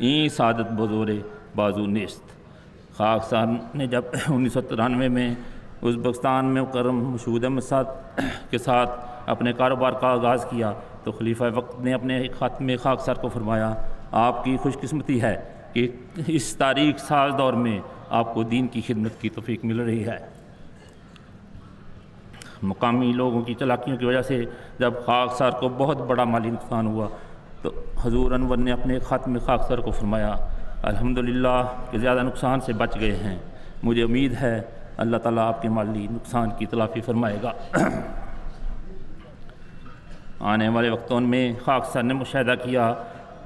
N سعادت بزور بازو نیست۔ خاکسار نے جب 1993 میں ازبکستان میں مکرم مشہود احمد صاحب کے ساتھ اپنے کاروبار کا آغاز کیا تو خلیفہ وقت نے اپنے خاتم میں خاکسار کو فرمایا، آپ کی خوش قسمتی ہے کہ اس تاریخ ساز دور میں آپ کو دین کی خدمت کی توفیق مل رہی ہے۔ مقامی لوگوں کی چالاکیوں کی وجہ سے جب خاکسار کو بہت بڑا مالی نقصان ہوا تو حضور انور نے اپنے خاتم خاکسار کو فرمایا، الحمدللہ کہ زیادہ نقصان سے بچ گئے ہیں، مجھے امید ہے اللہ تعالیٰ آپ کے مالی نقصان کی تلافی فرمائے گا۔ آنے والے وقتوں میں خاکسار نے مشاہدہ کیا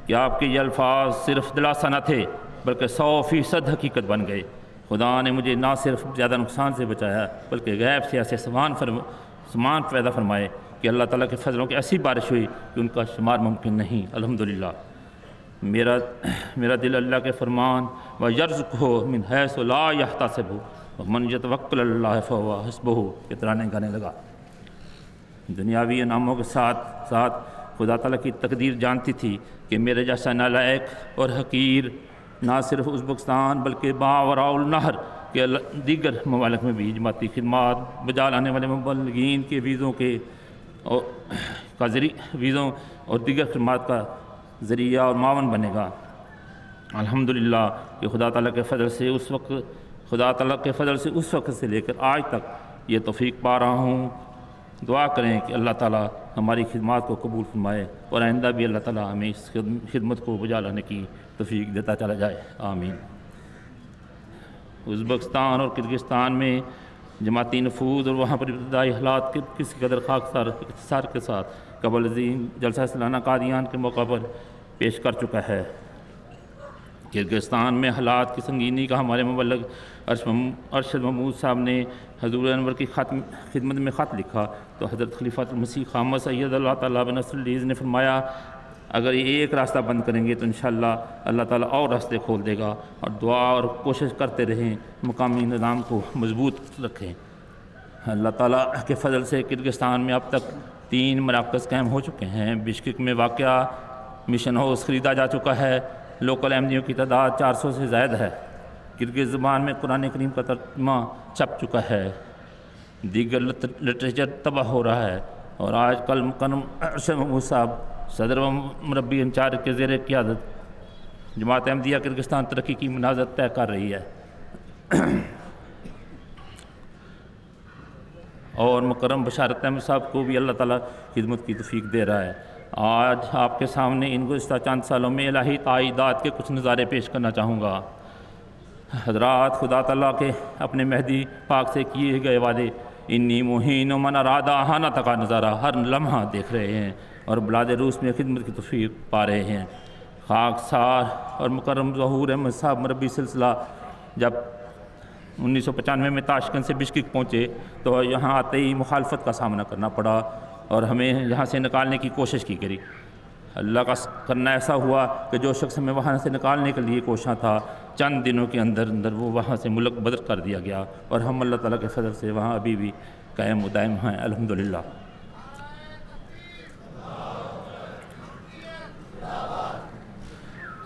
کہ آپ کے یہ الفاظ صرف دلاسا نہ تھے بلکہ 100% حقیقت بن گئے۔ خدا نے مجھے نہ صرف زیادہ نقصان سے بچایا بلکہ غیب سے ایسے سامان پیدا فرمائے کہ اللہ تعالیٰ کے فضلوں کی ایسی بارش ہوئی کہ ان کا شمار ممکن نہیں۔ الحمدللہ میرا دل اللہ کے فرمان وَيَرْزُقْهُ مِنْ حَيْثُ لَا يَحْتَسِبُ وَمَنْ يَتَوَكَّلْ عَلَى اللَّهِ فَهُوَ حَسْبُهُ کے ترانے گانے لگا۔ دنیاوی انعاموں کے ساتھ ساتھ خدا تعالیٰ کی تقدیر جانتی تھی کہ میرے جیسا نالائق اور حقیر نہ صرف ازبکستان بلکہ ماوراء النہر کے دیگر ممالک میں بھی جماعتی خدمات بجا لانے والے مبلغین کے ویزوں اور دیگر خدمات کا ذریعہ اور معاون بنے گا۔ الحمدللہ کہ خدا تعالیٰ کے فضل سے اس وقت سے لے کر آج تک یہ توفیق پا رہا ہوں۔ دعا کریں کہ اللہ تعالیٰ ہماری خدمات کو قبول فرمائے اور آئندہ بھی اللہ تعالیٰ ہمیں اس خدمت کو بجا لانے کی توفیق دیتا چلا جائے، آمین۔ ازبکستان اور کرغزستان میں جماعتی نفوذ اور وہاں پر ابتدائی حالات کے کسی قدر خاکسار اختصار کے ساتھ قبل ازیں جلسہ سالانہ قادیان کے موقع پر پیش کر چکا ہے۔ کرغزستان میں حالات کی سنگینی کا ہمارے مبلغ ارشد محمود صاحب نے حضور انور کی خدمت میں خط لکھا تو حضرت خلیفۃ المسیح خامہ سید اللہ تعالیٰ بنصر العزیز نے فرمایا، اگر یہ ایک راستہ بند کریں گے تو انشاءاللہ اللہ تعالیٰ اور راستے کھول دے گا، اور دعا اور کوشش کرتے رہیں، مقامی نظام کو مضبوط رکھیں۔ اللہ تعالیٰ کے فضل سے کرغزستان میں اب تک 3 مراکز قائم ہو چکے ہیں۔ بشکک میں واقع مشن ہاؤس خریدا جا چکا ہے، لوکل احمدیوں کی تعداد 400 سے زائد ہے۔ کرغز زبان میں قرآن کریم کا ترجمہ چھپ چکا ہے، دیگر لٹریچر تباہ ہو رہا ہے، اور آج کل مکرم ارشد محمود صاحب صدر و مربی انچارج کے زیر قیادت جماعت احمدیہ کرغزستان ترقی کی مناظر طے کر رہی ہے، اور مکرم بشارت احمد صاحب کو بھی اللہ تعالیٰ خدمت کی توفیق دے رہا ہے۔ آج آپ کے سامنے ان گزشتہ چند سالوں میں الہی تائیدات کے کچھ نظارے پیش کرنا چاہوں گا۔ حضرات خدا تعالیٰ کے اپنے مہدی پاک سے کیے گئے وعدے انی مہین و من اراد احانت کا نظارہ ہر لمحہ دیکھ رہے ہیں اور بلاد روس میں خدمت کی توفیق پا رہے ہیں۔ خاکسار اور مکرم ظہور احمد صاحب مربی سلسلہ جب 1995 میں تاشکند سے بشکک پہنچے تو یہاں آتے ہی مخالفت کا سامنا کرنا پڑا اور ہمیں یہاں سے نکالنے کی کوشش کی گئی۔ اللہ کا کرنا ایسا ہوا کہ جو شخص ہمیں وہاں سے نکالنے کے لیے کوشاں تھا، چند دنوں کے اندر وہ وہاں سے ملک بدر کر دیا گیا، اور ہم اللہ تعالیٰ کے فضل سے وہاں ابھی بھی قائم و دائم ہیں، الحمدللہ۔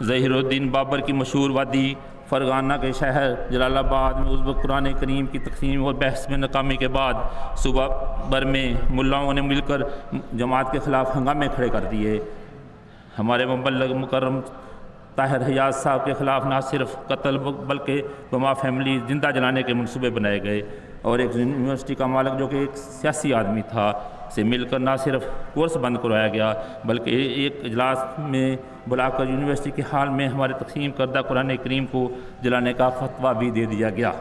ظہیر الدین بابر کی مشہور وادی فرغانہ کے شہر جلال آباد میں ازبک قرآن کریم کی تقسیم اور بحث میں ناکامی کے بعد صوبہ بھر میں ملاؤں نے مل کر جماعت کے خلاف ہنگامے کھڑے کر دیے۔ ہمارے مبلغ مکرم طاہر حیات صاحب کے خلاف نہ صرف قتل بلکہ بما فیملی زندہ جلانے کے منصوبے بنائے گئے، اور ایک یونیورسٹی کا مالک جو کہ ایک سیاسی آدمی تھا سے مل کر نہ صرف کورس بند کروایا گیا بلکہ ایک اجلاس میں بلا کر یونیورسٹی کے حال میں ہمارے تقسیم کردہ قرآن کریم کو جلانے کا فتویٰ بھی دے دیا گیا۔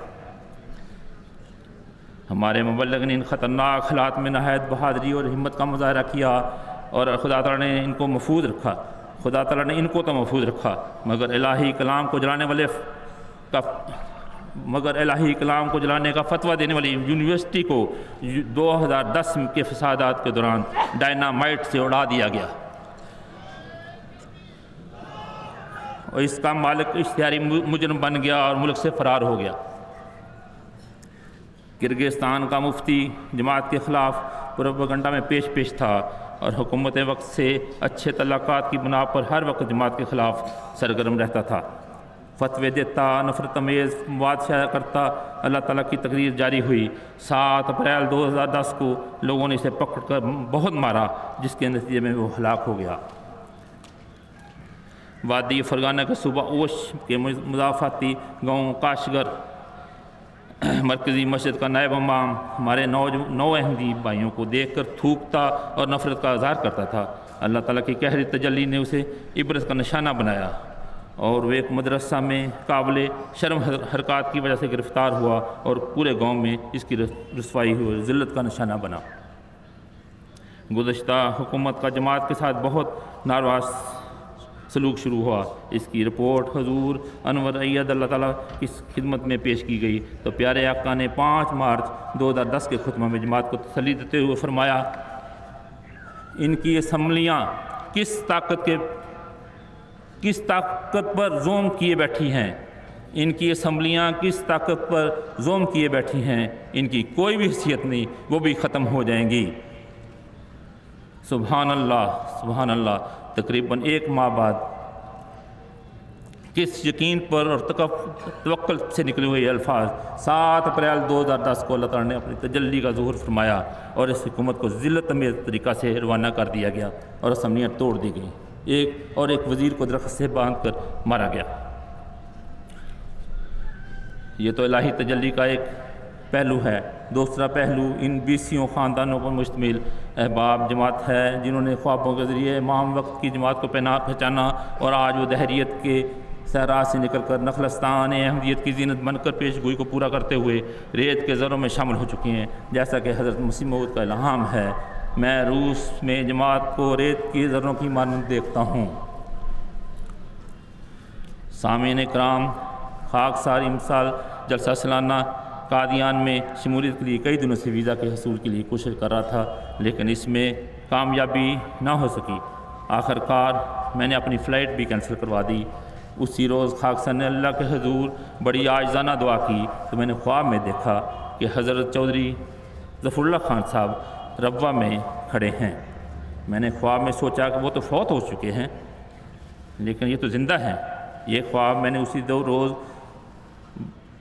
ہمارے مبلغ نے ان خطرناک حالات میں نہایت بہادری اور ہمت کا مظاہرہ کیا، اور خدا تعالیٰ نے ان کو محفوظ رکھا۔ خدا تعالیٰ نے ان کو تو محفوظ رکھا مگر الہی کلام کو جلانے کا فتویٰ دینے والی یونیورسٹی کو 2010 کے فسادات کے دوران ڈائنامائٹ سے اڑا دیا گیا، اور اس کا مالک اشتہاری مجرم بن گیا اور ملک سے فرار ہو گیا۔ کرغزستان کا مفتی جماعت کے خلاف پروپیگنڈا میں پیش تھا اور حکومت وقت سے اچھے تعلقات کی بنا پر ہر وقت جماعت کے خلاف سرگرم رہتا تھا، فتوے دیتا، نفرت امیز مواد شائع کرتا۔ اللہ تعالیٰ کی تقریر جاری ہوئی۔ 7 اپریل 2010 کو لوگوں نے اسے پکڑ کر بہت مارا، جس کے نتیجے میں وہ ہلاک ہو گیا۔ وادی فرغانہ کے صوبہ اوش کے مضافاتی گاؤں کاشگر مرکزی مسجد کا نائب امام ہمارے 9 احمدی بھائیوں کو دیکھ کر تھوکتا اور نفرت کا اظہار کرتا تھا۔ اللہ تعالیٰ کی قہری تجلی نے اسے عبرت کا نشانہ بنایا اور وہ ایک مدرسہ میں قابل شرم حرکات کی وجہ سے گرفتار ہوا اور پورے گاؤں میں اس کی رسوائی ہوئی اور ذلت کا نشانہ بنا۔ گزشتہ حکومت کا جماعت کے ساتھ بہت ناروا سلوک شروع ہوا۔ اس کی رپورٹ حضور انور اید اللہ تعالیٰ کی خدمت میں پیش کی گئی تو پیارے آقا نے 5 مارچ 2010 کے خطبہ میں جماعت کو تسلی دیتے ہوئے فرمایا، ان کی اسمبلیاں کس طاقت پر زوم کیے بیٹھی ہیں، ان کی اسمبلیاں کس طاقت پر زوم کیے بیٹھی ہیں، ان کی کوئی بھی حیثیت نہیں، وہ بھی ختم ہو جائیں گی۔ سبحان اللہ، سبحان اللہ۔ تقریباً 1 ماہ بعد کس یقین پر اور توکل سے نکلے ہوئے الفاظ 7 اپریل 2010 کو اللہ تعالیٰ نے اپنی تجلی کا ظہور فرمایا اور اس حکومت کو ذلت امیز طریقہ سے روانہ کر دیا گیا اور اسمبلیاں توڑ دی گئیں، ایک وزیر کو درخت سے باندھ کر مارا گیا۔ یہ تو الہی تجلی کا ایک پہلو ہے۔ دوسرا پہلو ان 20 خاندانوں پر مشتمل احباب جماعت ہے جنہوں نے خوابوں کے ذریعے امام وقت کی جماعت کو پہچانا اور آج وہ دہریت کے صحرا سے نکل کر نخلستان احمدیت کی زینت بن کر پیش گوئی کو پورا کرتے ہوئے ریت کے ذروں میں شامل ہو چکی ہیں، جیسا کہ حضرت مسیح موعود کا الہام ہے، میں روس میں جماعت کو ریت کے ذروں کی مانند دیکھتا ہوں۔ سامعین کرام، خاکسار امسال جلسہ سالانہ قادیان میں شمولیت کے لیے کئی دنوں سے ویزا کے حصول کے لیے کوشش کر رہا تھا، لیکن اس میں کامیابی نہ ہو سکی۔ آخر کار میں نے اپنی فلائٹ بھی کینسل کروا دی۔ اسی روز خاکسار نے اللہ کے حضور بڑی عاجزانہ دعا کی تو میں نے خواب میں دیکھا کہ حضرت چودھری ظفر اللہ خان صاحب ربوہ میں کھڑے ہیں۔ میں نے خواب میں سوچا کہ وہ تو فوت ہو چکے ہیں لیکن یہ تو زندہ ہیں۔ یہ خواب میں نے اسی روز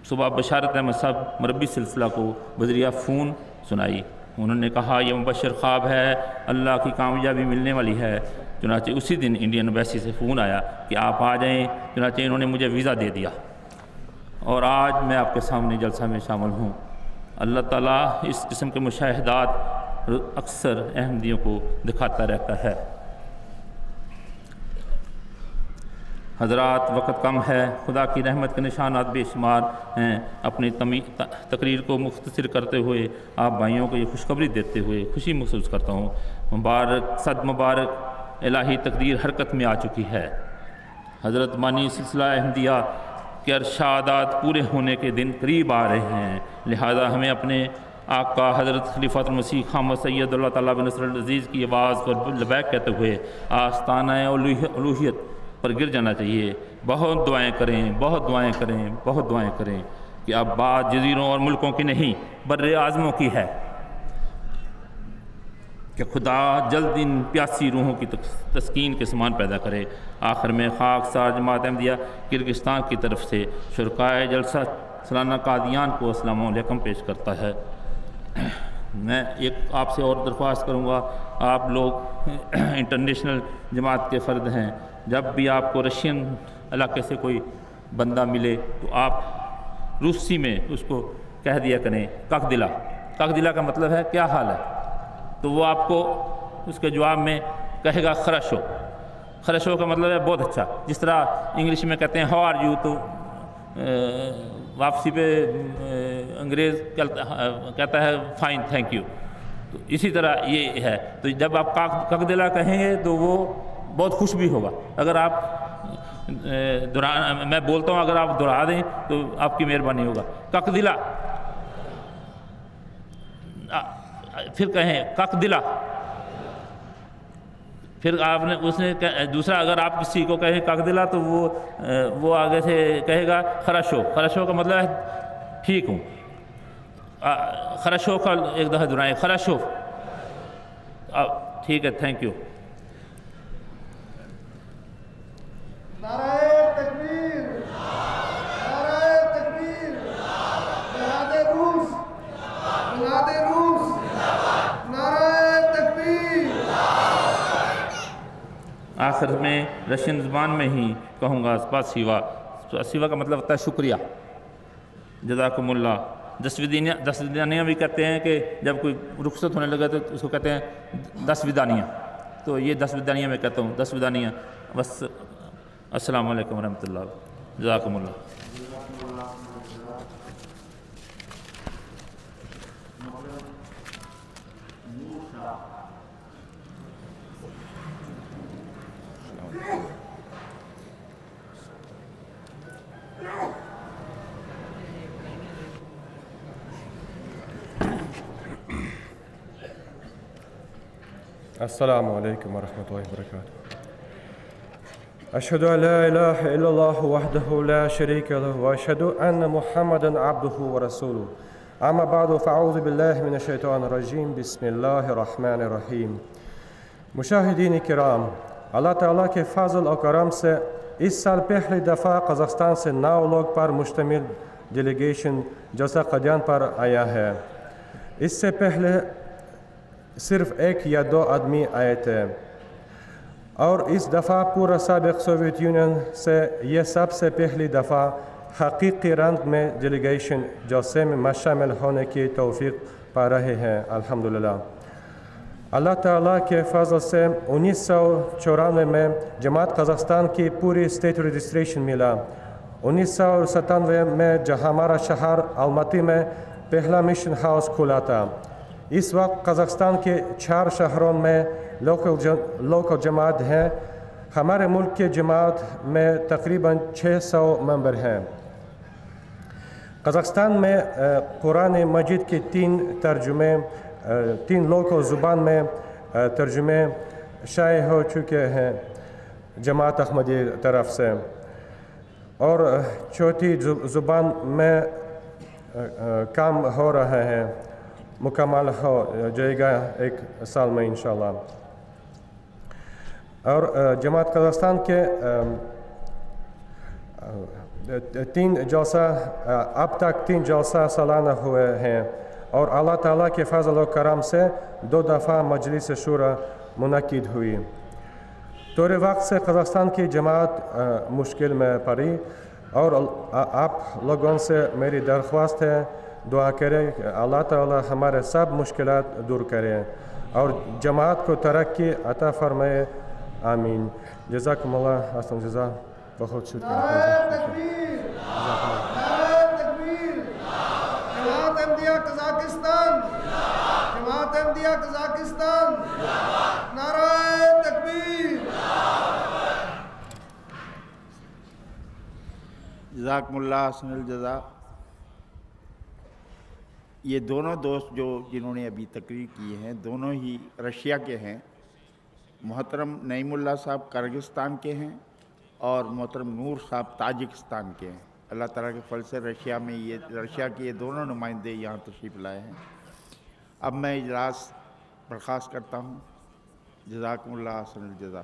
صبح بشارت احمد صاحب مربی سلسلہ کو بذریعہ فون سنائی۔ انہوں نے کہا یہ مبشر خواب ہے، اللہ کی کامیابی ملنے والی ہے۔ چنانچہ اسی دن انڈین ایمبیسی سے فون آیا کہ آپ آ جائیں، چنانچہ انہوں نے مجھے ویزا دے دیا اور آج میں آپ کے سامنے جلسہ میں شامل ہوں۔ اللہ تعالیٰ اس قسم کے مشاہدات اکثر احمدیوں کو دکھاتا رہتا ہے۔ حضرات، وقت کم ہے، خدا کی رحمت کے نشانات بے شمار ہیں۔ اپنی تقریر کو مختصر کرتے ہوئے آپ بھائیوں کو یہ خوشخبری دیتے ہوئے خوشی محسوس کرتا ہوں، مبارک الہی تقدیر حرکت میں آ چکی ہے۔ حضرت بانی سلسلہ احمدیہ کے ارشادات پورے ہونے کے دن قریب آ رہے ہیں، لہذا ہمیں اپنے آقا حضرت خلیفۃ المسیح خامد سید اللہ تعالیٰ بن نصر العزیز کی آواز پر لبیک کہتے ہوئے آستانہ الوہیت پر گر جانا چاہیے۔ بہت دعائیں کریں، بہت دعائیں کریں، بہت دعائیں کریں کہ اب بات جزیروں اور ملکوں کی نہیں، بر اعظموں کی ہے کہ خدا جلد ان پیاسی روحوں کی تسکین کے سامان پیدا کرے۔ آخر میں خاکسار جماعت احمدیہ کرگستان کی طرف سے شرکائے جلسہ سالانہ قادیان کو السلام علیکم پیش کرتا ہے۔ میں ایک آپ سے اور درخواست کروں گا، آپ لوگ انٹرنیشنل جماعت کے فرد ہیں، جب بھی آپ کو رشین علاقے سے کوئی بندہ ملے تو آپ روسی میں اس کو کہہ دیا کریں کک دلا۔ کک دلا کا مطلب ہے کیا حال ہے، تو وہ آپ کو اس کے جواب میں کہے گا خرشو۔ خرشو کا مطلب ہے بہت اچھا، جس طرح انگلش میں کہتے ہیں ہاؤ آر یو، تو واپسی پہ انگریز کہتا ہے فائن تھینک یو، تو اسی طرح یہ ہے۔ تو جب آپ کک دلا کہیں گے تو وہ بہت خوش بھی ہوگا۔ اگر آپ میں بولتا ہوں اگر آپ دہرا دیں تو آپ کی مہربانی ہوگا۔ کک دلا، پھر کہیں کک دلا، پھر آپ نے اس نے دوسرا اگر آپ کسی کو کہیں کک دلا تو وہ آگے سے کہے گا خرشو۔ خرشو کا مطلب ہے ٹھیک ہوں۔ خرشو کا ایک دفعہ دہرائیں، خرشو ٹھیک ہے، تھینک یو۔ نعرہ تکبیر، نعرہ تکبیر، جہاد روس، جہاد روس، نعرہ تکبیر۔ آخر میں رشین زبان میں ہی کہوں گا سپاسیوا۔ سپاسیوا کا مطلب ہوتا ہے شکریہ، جزاکم اللہ۔ دس ودانیاں بھی کہتے ہیں کہ جب کوئی رخصت ہونے لگا تو اس کو کہتے ہیں 10 ودانیاں، تو یہ 10 ودانیاں میں کہتا ہوں، 10 ودانیاں بس۔ السلام علیکم ورحمۃ اللہ، جزاکم اللہ۔ السلام علیکم ورحمۃ اللہ وبرکاتہ۔ اشہد ان لا الہ الا اللہ وحدہ لا شریک لہ واشہد ان محمدا عبدہ ورسولہ، اما بعد فاعوذ باللہ من الشیطان الرجیم، بسم اللہ الرحمن الرحیم۔ مشاہدین کرام، اللہ تعالیٰ کے فضل و کرم سے اس سال پہلی دفعہ قزاقستان سے 9 لوگ پر مشتمل ڈیلیگیشن جلسہ قادیان پر آیا ہے۔ اس سے پہلے صرف 1 یا 2 آدمی آئے تھے، اور اس دفعہ پورا سابق سوویت یونین سے یہ سب سے پہلی دفعہ حقیقی رنگ میں ڈیلیگیشن جلسے میں شامل ہونے کی توفیق پا رہے ہیں، الحمدللہ۔ اللہ تعالیٰ کے فضل سے 1994 میں جماعت قزاقستان کی پوری اسٹیٹ رجسٹریشن ملا۔ 1997 میں جہاں ہمارا شہر الماتی میں پہلا مشن ہاؤس کھلا تھا۔ اس وقت قزاقستان کے 4 شہروں میں لوکل جماعت ہیں۔ ہمارے ملک کے جماعت میں تقریباً 600 ممبر ہیں۔ قزاقستان میں قرآن مجید کے 3 ترجمے 3 لوکل زبان میں ترجمے شائع ہو چکے ہیں جماعت احمدی طرف سے، اور 4تھی زبان میں کام ہو رہا ہے، مکمل ہو جائے گا 1 سال میں انشاءاللہ۔ اور جماعت قزاقستان کے 3 جلسہ اب تک 3 جلسہ سالانہ ہوئے ہیں، اور اللہ تعالیٰ کے فضل و کرم سے 2 دفعہ مجلس شورا منعقد ہوئی۔ طور وقت سے قزاقستان کی جماعت مشکل میں پڑی، اور آپ لوگوں سے میری درخواست ہے دعا کریں کہ اللہ تعالیٰ ہمارے سب مشکلات دور کرے اور جماعت کو ترقی عطا فرمائے، آمین۔ جزاکم اللہ احسن جزا، بہت شکریہ۔ نعرہ تکبیر، نعرہ تکبیر، جماعت احمدیہ قزاقستان، جماعت احمدیہ قزاقستان، نعرہ تکبیر۔ جزاکم اللہ حسن الجزا۔ یہ دونوں دوست جنہوں نے ابھی تقریر کی ہیں، دونوں ہی رشیا کے ہیں۔ محترم نعیم اللہ صاحب کرغزستان کے ہیں، اور محترم نور صاحب تاجکستان کے ہیں۔ اللہ تعالیٰ کے فضل سے رشیا کے یہ دونوں نمائندے یہاں تشریف لائے ہیں۔ اب میں اجلاس برخاست کرتا ہوں۔ جزاکم اللہ حسن الجزا۔